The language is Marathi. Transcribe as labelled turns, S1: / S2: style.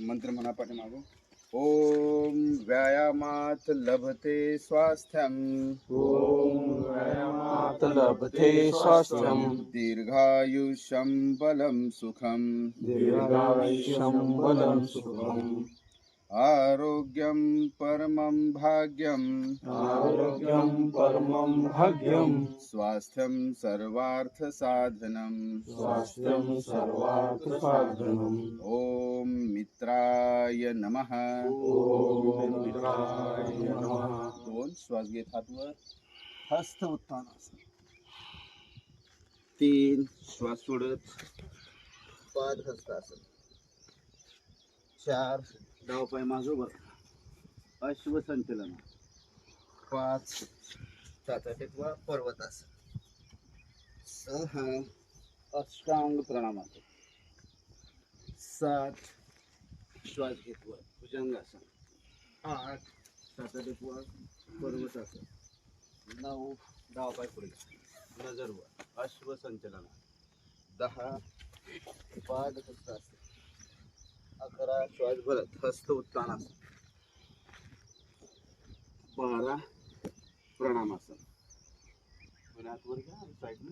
S1: मंत्र म्हणा पाठीमागून. ओम व्यायामात लभते स्वास्थ्यम.
S2: ओम व्यायामात लभते स्वास्थ्यम.
S1: दीर्घायुष्यं बलं सुखम.
S2: दीर्घायुष्यं बलं सुखम्.
S1: आरोग्यं परमं भाग्यम.
S2: आरोग्यं परमं भाग्यं.
S1: स्वास्थ्यं सर्वार्थ साधनम.
S2: स्वास्थ्यं सर्वार्थसाधनम्.
S1: ओम मित्राय नमः.
S2: ओम मित्राय नमः.
S1: दोन श्वास घेत हात वर. हस्त उत्तानासन. 3 श्वास सोडत पाद हस्तासन. 4 डाव पाय मागे वर. अश्व संचलन. 5 छाती टेकवा पर्वतासन. 6 अष्टांग प्रणामासन. 7 श्वास घेत वर भुजंगासन. 8 छाती टेकवा पर्वतासन. 9 डाव पाय पुढे नजर वर अश्व संचलन. 10 पाद हस्तासन. 11 श्वास भरत हस्त उत्तानासन. 12 प्रणामासन. वर घ्या साईडने.